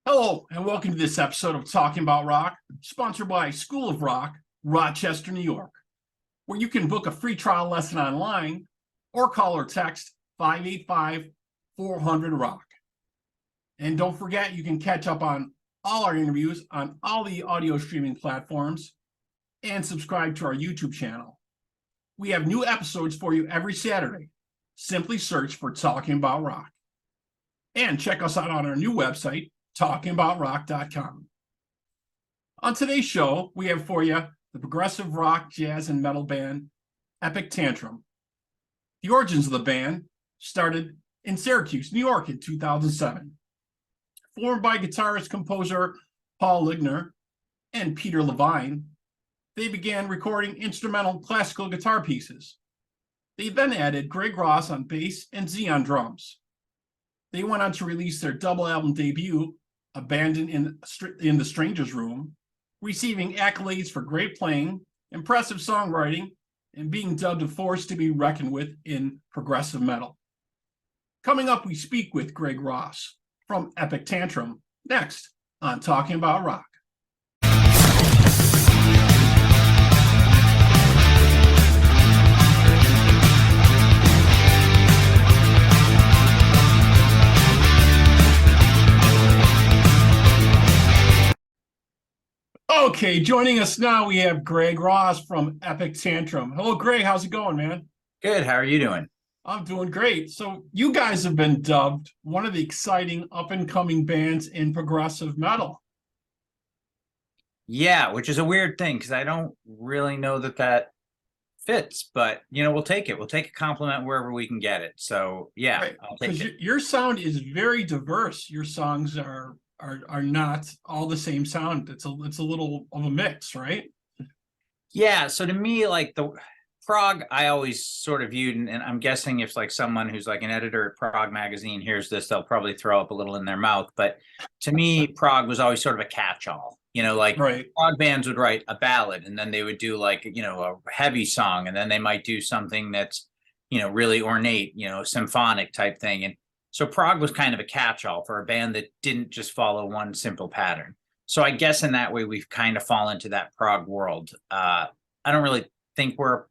Hello, and welcome to this episode of Talking About Rock, sponsored by School of Rock, Rochester, New York, where you can book a free trial lesson online or call or text 585-400-ROCK. And don't forget, you can catch up on all our interviews on all the audio streaming platforms and subscribe to our YouTube channel. We have new episodes for you every Saturday. Simply search for Talking About Rock. And check us out on our new website, talkingaboutrock.com. On today's show, we have for you the progressive rock, jazz, and metal band EPIC Tantrum. The origins of the band started in Syracuse, New York in 2007. Formed by guitarist composer Paul Ligner and Peter LaVine, they began recording instrumental classical guitar pieces. They then added Greg Ross on bass and Z on drums. They went on to release their double album debut, Abandoned in the Stranger's Room, receiving accolades for great playing, impressive songwriting, and being dubbed a force to be reckoned with in progressive metal. Coming up, we speak with Greg Ross from EPIC Tantrum, next on Talking About Rock. Okay, joining us now, we have Greg Ross from EPIC Tantrum. Hello, Greg. How's it going, man? Good. How are you doing? I'm doing great. So you guys have been dubbed one of the exciting up-and-coming bands in progressive metal. Yeah, which is a weird thing because I don't really know that fits, but we'll take it. We'll take a compliment wherever we can get it. So yeah, Right. I'll take it. Your sound is very diverse. Your songs are not all the same sound. It's a little of a mix, right? Yeah. So to me, like the prog, I always sort of viewed, and I'm guessing if like someone who's like an editor at Prog magazine hears this, they'll probably throw up a little in their mouth. But to me, prog was always sort of a catch-all. Like right. Prog bands would write a ballad, and then they would do like a heavy song, and then they might do something that's really ornate, symphonic type thing. And so prog was kind of a catch-all for a band that didn't just follow one simple pattern. So I guess in that way, we've kind of fallen into that prog world. I don't really think we're a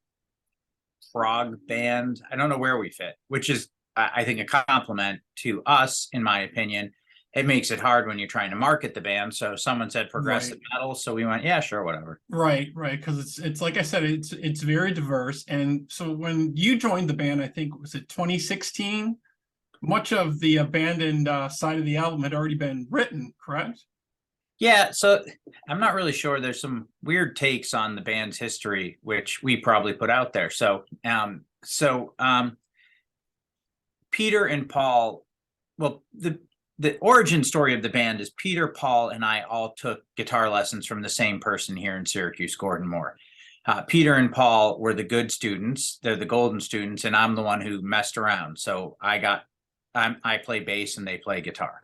prog band. I don't know where we fit, which is, I think, a compliment to us, in my opinion. It makes it hard when you're trying to market the band. So someone said progressive metal, so we went, yeah, sure, whatever. Right, because it's like I said, it's very diverse. And so when you joined the band, I think, was it 2016? Much of the Abandoned side of the album had already been written, correct? Yeah, so I'm not really sure. There's some weird takes on the band's history, which we probably put out there. So Peter and Paul, well, the origin story of the band is Peter, Paul, and I all took guitar lessons from the same person here in Syracuse, Gordon Moore. Peter and Paul were the good students. They're the golden students, and I'm the one who messed around. So I play bass and they play guitar.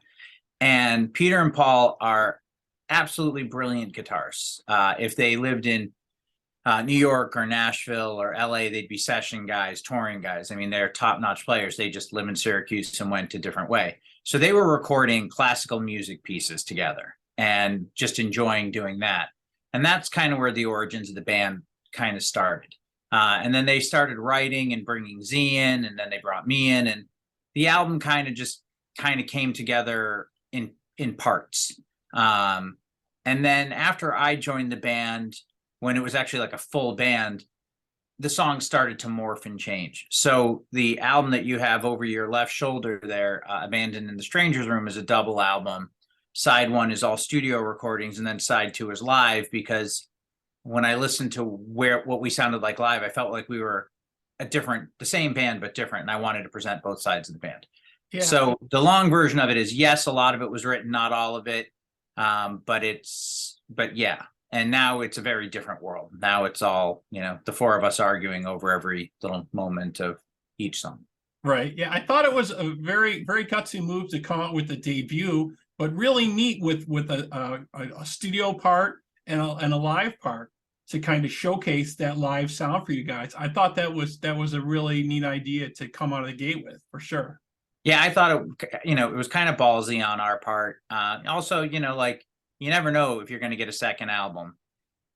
And Peter and Paul are absolutely brilliant guitarists. If they lived in New York or Nashville or LA, they'd be session guys, touring guys. I mean, they're top-notch players. They just live in Syracuse and went a different way. So they were recording classical music pieces together and just enjoying doing that. And that's kind of where the origins of the band kind of started. And then they started writing and bringing Z in, and then they brought me in, and the album kind of came together in parts. And then after I joined the band, when it was actually like a full band, the songs started to morph and change. So the album that you have over your left shoulder there, Abandoned in the Stranger's Room, is a double album. Side one is all studio recordings, and then side two is live, because when I listened to what we sounded like live, I felt like we were the same band, but different. And I wanted to present both sides of the band. Yeah. So the long version of it is, yes, a lot of it was written, not all of it. But yeah. And now it's a very different world. Now it's all, the four of us arguing over every little moment of each song. Right. Yeah. I thought it was a very, very gutsy move to come out with the debut, but really neat with a studio part and a live part to kind of showcase that live sound for you guys. I thought that was a really neat idea to come out of the gate with, for sure. Yeah, I thought it was kind of ballsy on our part. Also, like you never know if you're going to get a second album.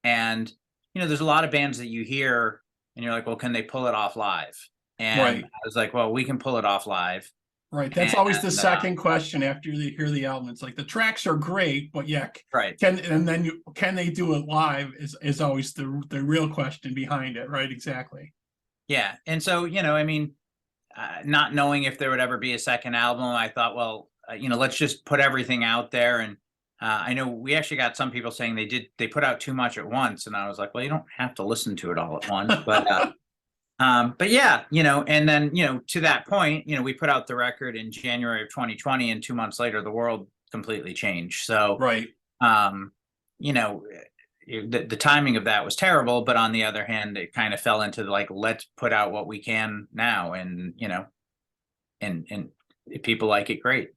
And, there's a lot of bands that you hear and you're like, well, can they pull it off live? And Right. I was like, well, we can pull it off live. Right. That's always the second question after you hear the album. It's like the tracks are great, but yeah, Right. can they do it live is always the real question behind it, right? Exactly. Yeah. And so, not knowing if there would ever be a second album, I thought, well, let's just put everything out there. And I know we actually got some people saying they put out too much at once. And I was like, well, you don't have to listen to it all at once, but yeah, and then, to that point, we put out the record in January of 2020, and 2 months later, the world completely changed. So, right. The timing of that was terrible, but on the other hand, it kind of fell into like, let's put out what we can now. And, and if people like it, great.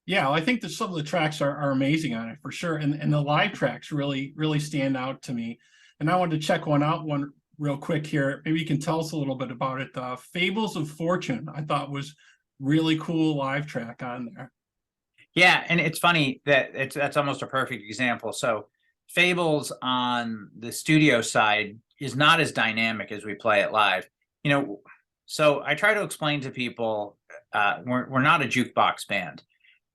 Yeah, well, I think that some of the tracks are amazing on it for sure. And the live tracks really, really stand out to me. And I wanted to check one real quick here. Maybe you can tell us a little bit about it. Fables of Fortune, I thought was really cool live track on there. Yeah, and it's funny that that's almost a perfect example. So Fables on the studio side is not as dynamic as we play it live. So I try to explain to people, we're not a jukebox band.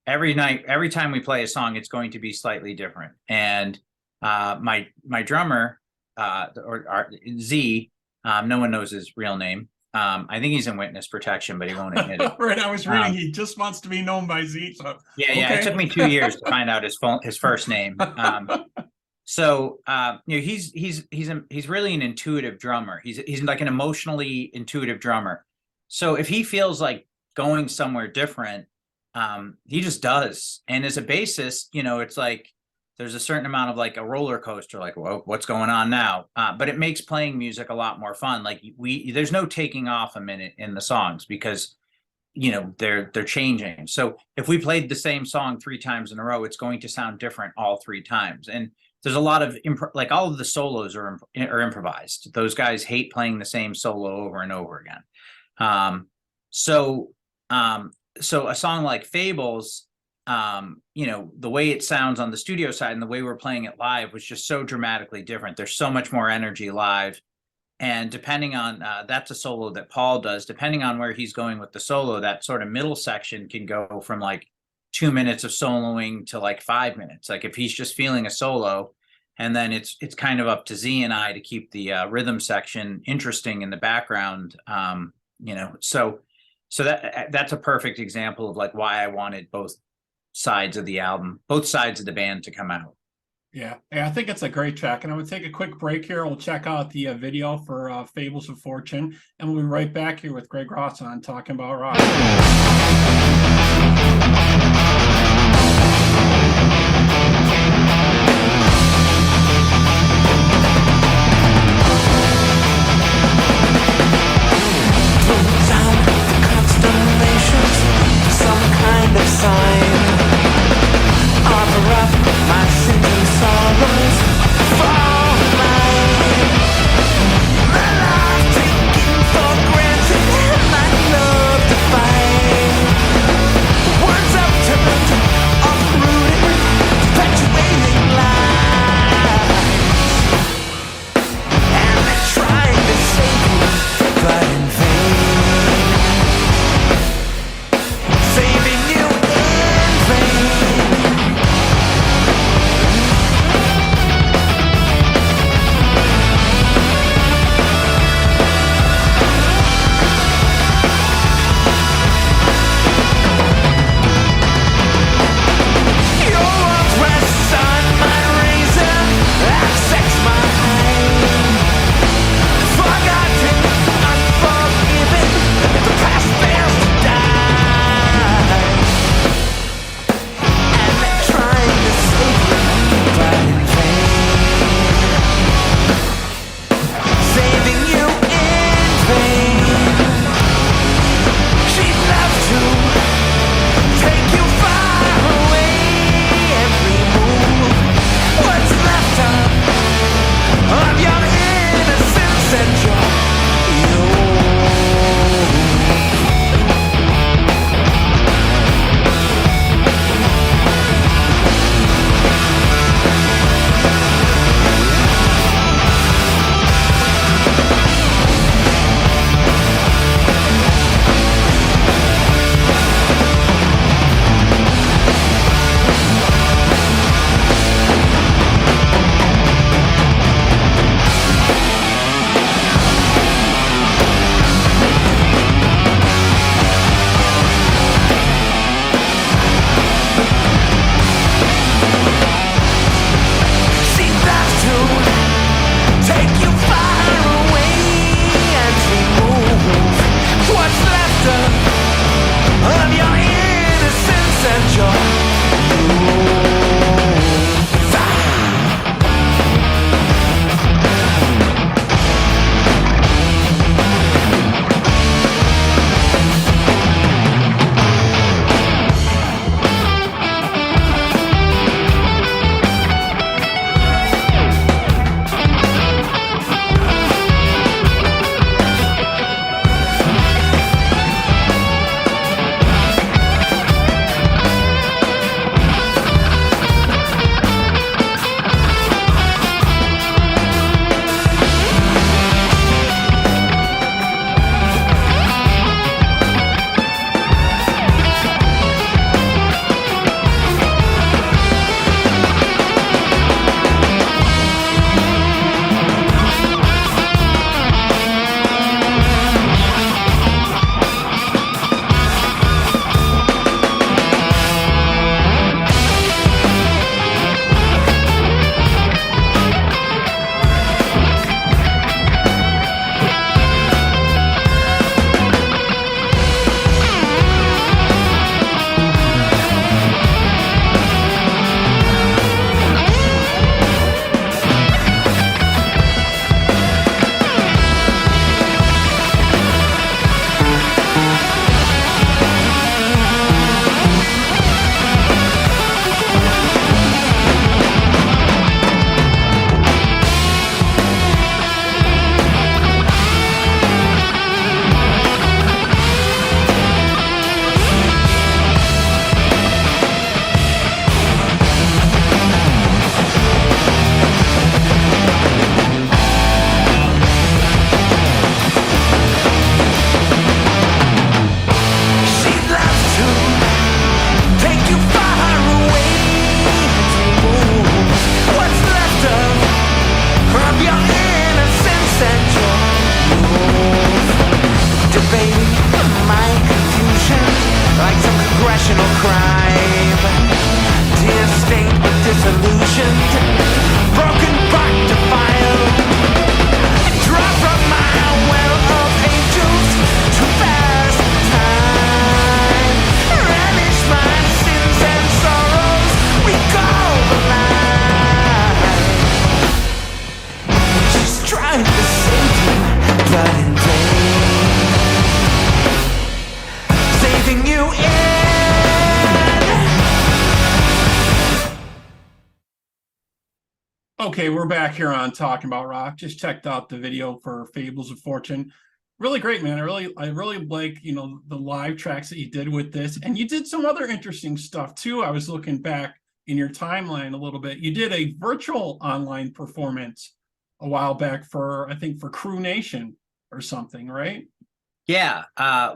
Every night, every time we play a song, it's going to be slightly different. And my drummer, or Z, no one knows his real name. I think he's in witness protection, but he won't admit it. Right, I was reading he just wants to be known by Z. So yeah, okay. It took me 2 years to find out his first name. So he's really an intuitive drummer. He's like an emotionally intuitive drummer. So if he feels like going somewhere different, he just does. And as a bassist, it's like there's a certain amount of like a roller coaster, like, well, what's going on now? But it makes playing music a lot more fun. Like there's no taking off a minute in the songs because they're changing. So if we played the same song 3 times in a row, it's going to sound different all 3 times. And there's a lot of like all of the solos are improvised. Those guys hate playing the same solo over and over again. So a song like Fables, the way it sounds on the studio side and the way we're playing it live was just so dramatically different. There's so much more energy live. And depending on, that's a solo that Paul does, depending on where he's going with the solo, that sort of middle section can go from like 2 minutes of soloing to like 5 minutes. Like if he's just feeling a solo, and then it's kind of up to Z and I to keep the rhythm section interesting in the background. So that's a perfect example of like why I wanted both sides of the album, both sides of the band to come out. Yeah, I think it's a great track. And I would take a quick break here. We'll check out the video for Fables of Fortune, and we'll be right back here with Greg Ross on Talking About Rock. For granted, my love to find words of Okay, we're back here on Talking About Rock. Just checked out the video for Fables of Fortune. Really great, man. I really like, the live tracks that you did with this. And you did some other interesting stuff too. I was looking back in your timeline a little bit. You did a virtual online performance a while back for, I think, for Crew Nation or something, right? Yeah,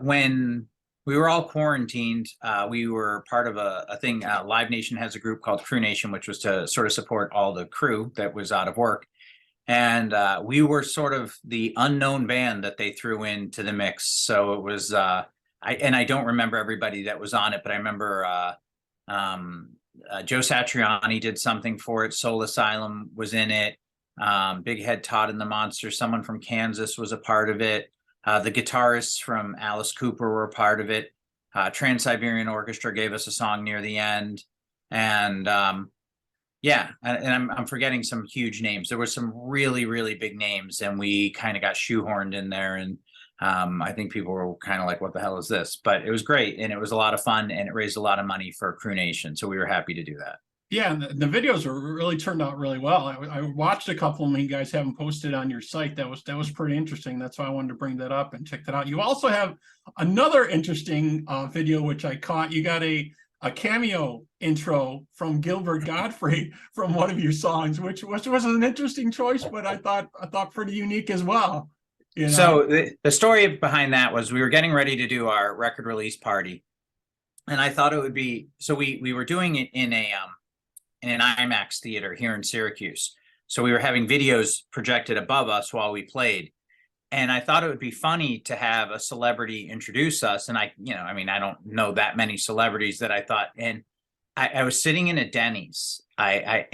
when we were all quarantined, we were part of a thing. Live Nation has a group called Crew Nation, which was to sort of support all the crew that was out of work. And we were sort of the unknown band that they threw into the mix. So it was, I don't remember everybody that was on it, but I remember Joe Satriani did something for it. Soul Asylum was in it. Big Head Todd and the Monsters, someone from Kansas was a part of it. The guitarists from Alice Cooper were a part of it. Trans-Siberian Orchestra gave us a song near the end. And yeah, and I'm forgetting some huge names. There were some really, really big names, and we kind of got shoehorned in there. And I think people were kind of like, what the hell is this? But it was great, and it was a lot of fun, and it raised a lot of money for Crew Nation. So we were happy to do that. Yeah, and the videos were really turned out really well. I watched a couple of them you guys haven't posted on your site. That was pretty interesting. That's why I wanted to bring that up and check that out. You also have another interesting video which I caught. You got a cameo intro from Gilbert Gottfried from one of your songs, which was an interesting choice, but I thought pretty unique as well. So the story behind that was we were getting ready to do our record release party, and I thought it would be, so we were doing it in an IMAX theater here in Syracuse. So we were having videos projected above us while we played. And I thought it would be funny to have a celebrity introduce us. And I don't know that many celebrities that I thought, and I was sitting in a Denny's. I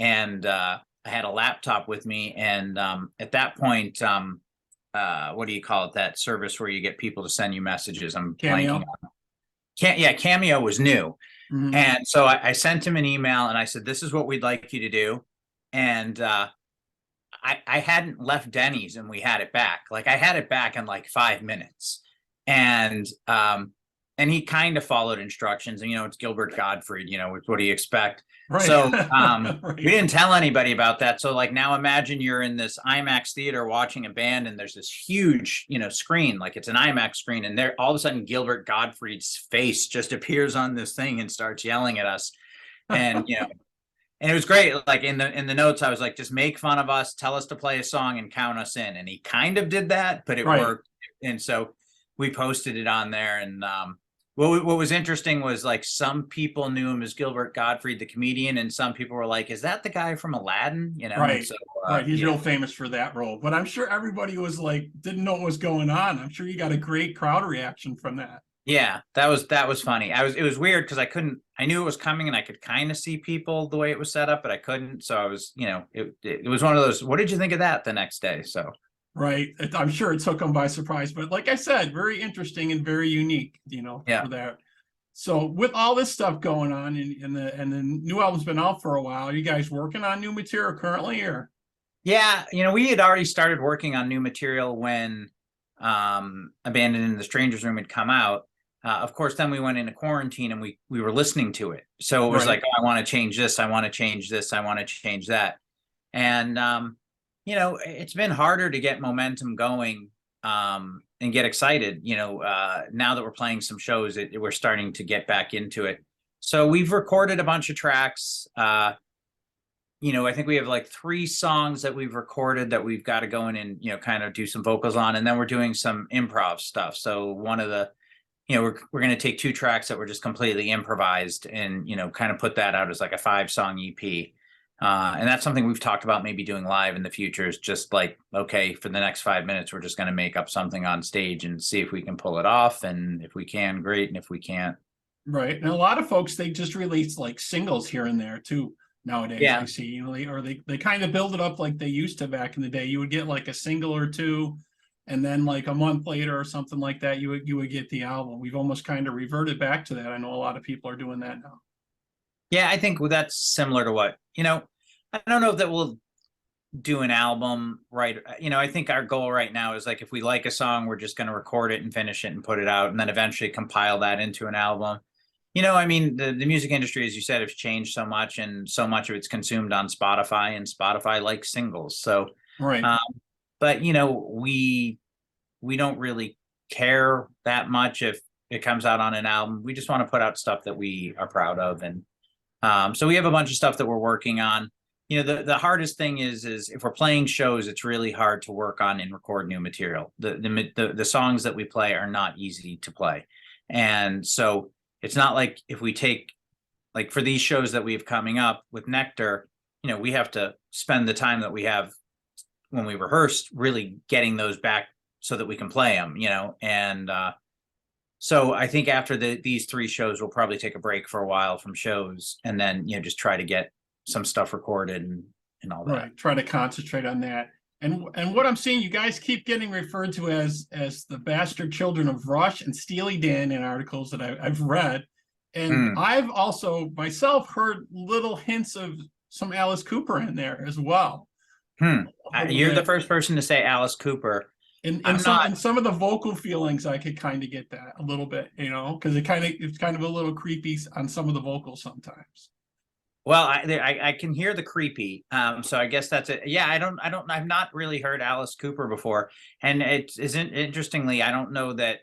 had a laptop with me. And at that point, what do you call it? That service where you get people to send you messages. I'm Cameo. blanking on. Cameo was new. Mm-hmm. And so I sent him an email and I said, this is what we'd like you to do. And I hadn't left Denny's and we had it back. Like I had it back in like 5 minutes. And he kind of followed instructions. And, it's Gilbert Gottfried, what do you expect? Right. So Right. we didn't tell anybody about that. So like now imagine you're in this IMAX theater watching a band and there's this huge, screen, like it's an IMAX screen. And there all of a sudden Gilbert Gottfried's face just appears on this thing and starts yelling at us. And, and it was great. Like in the notes, I was like, just make fun of us, tell us to play a song and count us in. And he kind of did that, but it worked. And so we posted it on there. And what was interesting was like some people knew him as Gilbert Gottfried, the comedian, and some people were like, is that the guy from Aladdin? Right. So, right. He's real famous for that role. But I'm sure everybody was like, didn't know what was going on. I'm sure you got a great crowd reaction from that. Yeah, that was funny. It was weird because I knew it was coming and I could kind of see people the way it was set up, but I couldn't. So I was, it was one of those, what did you think of that the next day? So. Right. I'm sure it took them by surprise, but like I said, very interesting and very unique, Yeah. for that. So with all this stuff going on and the new album's been out for a while, are you guys working on new material currently or? Yeah, we had already started working on new material when Abandoned in the Stranger's Room had come out. Of course, then we went into quarantine and we were listening to it. So it was like, oh, I want to change this. I want to change this. I want to change that. And, it's been harder to get momentum going and get excited. Now that we're playing some shows, we're starting to get back into it. So we've recorded a bunch of tracks. I think we have like 3 songs that we've recorded that we've got to go in and, kind of do some vocals on. And then we're doing some improv stuff. So one of the, we're going to take 2 tracks that were just completely improvised and, kind of put that out as like a 5-song EP. And that's something we've talked about maybe doing live in the future, is just like, okay, for the next 5 minutes, we're just going to make up something on stage and see if we can pull it off. And if we can, great. And if we can't. Right. And a lot of folks, they just release like singles here and there too nowadays. Yeah. I see, they kind of build it up like they used to back in the day. You would get like a single or 2. And then like a month later or something like that, you would get the album. We've almost kind of reverted back to that. I know a lot of people are doing that now. Yeah, I think that's similar to what, I don't know that we'll do an album, right? I think our goal right now is like, if we like a song, we're just going to record it and finish it and put it out and then eventually compile that into an album. I mean, the music industry, as you said, has changed so much, and so much of it's consumed on Spotify, and Spotify likes singles. So, Right. um, but we don't really care that much if it comes out on an album. We just want to put out stuff that we are proud of, and so we have a bunch of stuff that we're working on. The hardest thing is if we're playing shows, it's really hard to work on and record new material. The songs that we play are not easy to play, and so it's not like if we take, like, for these shows that we have coming up with Nektar, we have to spend the time that we have when we rehearsed really getting those back so that we can play them, and so I think after these 3 shows, we'll probably take a break for a while from shows, and then just try to get some stuff recorded and all that. Right. Try to concentrate on that. And what I'm seeing, you guys keep getting referred to as the bastard children of Rush and Steely Dan in articles that I've read. And I've also myself heard little hints of some Alice Cooper in there as well. You're the first person to say Alice Cooper. And some of the vocal feelings, I could kind of get that a little bit, because it's kind of a little creepy on some of the vocals sometimes. Well, I can hear the creepy. So I guess that's it. Yeah, I've not really heard Alice Cooper before. And it isn't, interestingly, I don't know that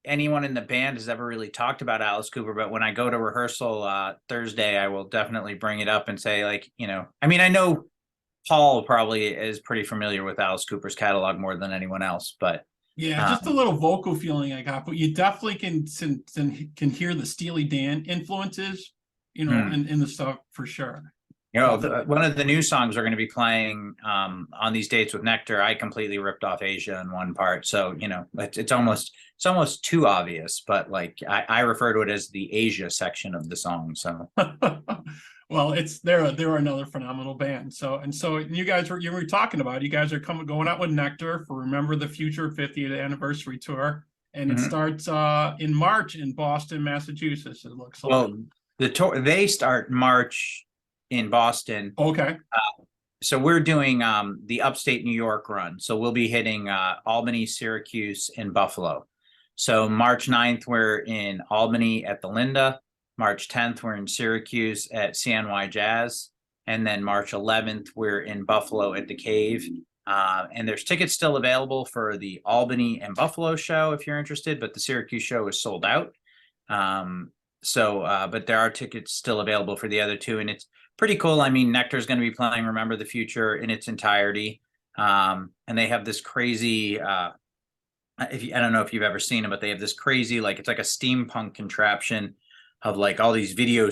anyone in the band has ever really talked about Alice Cooper, but when I go to rehearsal Thursday, I will definitely bring it up and say, like, I mean, I know Paul probably is pretty familiar with Alice Cooper's catalog more than anyone else, but yeah, just a little vocal feeling I got, but you definitely can hear the Steely Dan influences, in the stuff for sure. One of the new songs we're going to be playing on these dates with Nektar, I completely ripped off Asia in one part. So, it's almost too obvious, but like I refer to it as the Asia section of the song. So, well, they're another phenomenal band. So you guys were talking about, you guys are going out with Nektar for Remember the Future 50th anniversary tour, and it starts in March in Boston, Massachusetts. It looks like. Well, the tour, they start March in Boston. Okay. So we're doing the upstate New York run. So we'll be hitting Albany, Syracuse, and Buffalo. So March 9th, we're in Albany at the Linda. March 10th, we're in Syracuse at CNY Jazz. And then March 11th, we're in Buffalo at the Cave. And there's tickets still available for the Albany and Buffalo show if you're interested, but the Syracuse show is sold out. But there are tickets still available for the other 2, and it's pretty cool. I mean, Nektar is going to be playing Remember the Future in its entirety. And they have this crazy, I don't know if you've ever seen it, but they have this crazy, like, it's like a steampunk contraption of like all these video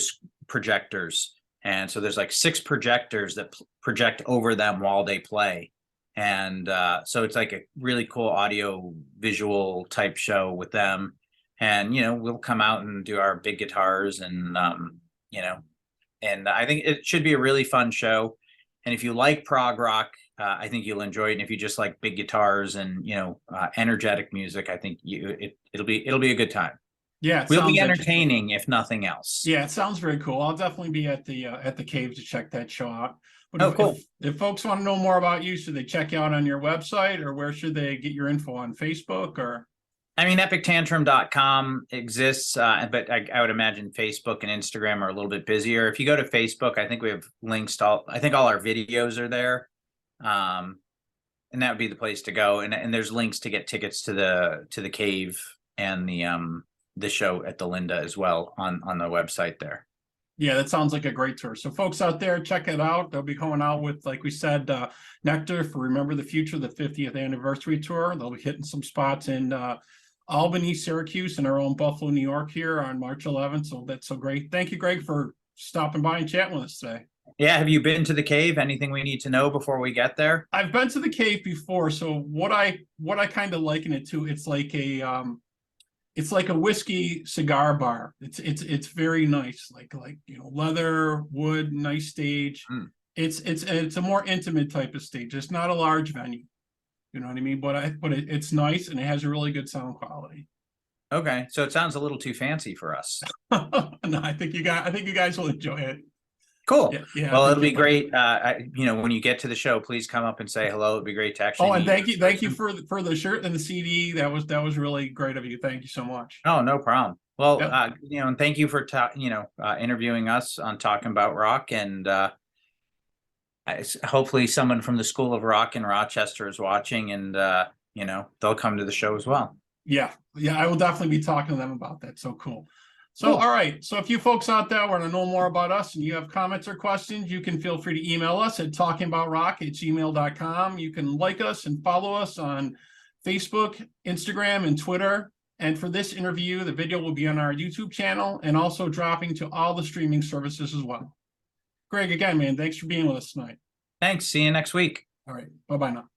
projectors. And so there's like 6 projectors that project over them while they play. And so it's like a really cool audio visual type show with them. And, we'll come out and do our big guitars and, and I think it should be a really fun show. And if you like prog rock, I think you'll enjoy it. And if you just like big guitars and, energetic music, I think it'll be a good time. Yeah. We'll be entertaining if nothing else. Yeah. It sounds very cool. I'll definitely be at the Cave to check that show out. But cool. If folks want to know more about you, should they check you out on your website, or where should they get your info, on Facebook or? I mean, EPICTANTRUM.com exists, but I would imagine Facebook and Instagram are a little bit busier. If you go to Facebook, I think we have links to all our videos are there. And that would be the place to go. And there's links to get tickets to the Cave and the show at the Linda as well on the website there. Yeah, that sounds like a great tour. So folks out there, check it out. They'll be going out with, like we said, Nektar for Remember the Future, the 50th anniversary tour. They'll be hitting some spots in Albany, Syracuse, and our own Buffalo, New York here on March 11th. So that's so great. Thank you, Greg, for stopping by and chatting with us today. Yeah, have you been to the Cave? Anything we need to know before we get there? I've been to the Cave before. So what I kind of liken it to, it's like a whiskey cigar bar. It's very nice, like leather, wood, nice stage. It's a more intimate type of stage. It's not a large venue, you know what I mean. But it's nice, and it has a really good sound quality. Okay, so it sounds a little too fancy for us. No, I think you guys will enjoy it. Cool. Yeah. Well, it'll be great. When you get to the show, please come up and say hello. It'd be great to actually. Oh, and thank you for the shirt and the CD. That was really great of you. Thank you so much. Oh, no problem. Well, Yep. and thank you for interviewing us on Talking About Rock, and hopefully someone from the School of Rock in Rochester is watching, and they'll come to the show as well. Yeah, I will definitely be talking to them about that. So cool. So, Cool. all right. So if you folks out there want to know more about us and you have comments or questions, you can feel free to email us at talkingaboutrock@gmail.com. You can like us and follow us on Facebook, Instagram, and Twitter. And for this interview, the video will be on our YouTube channel and also dropping to all the streaming services as well. Greg, again, man, thanks for being with us tonight. Thanks. See you next week. All right. Bye-bye now.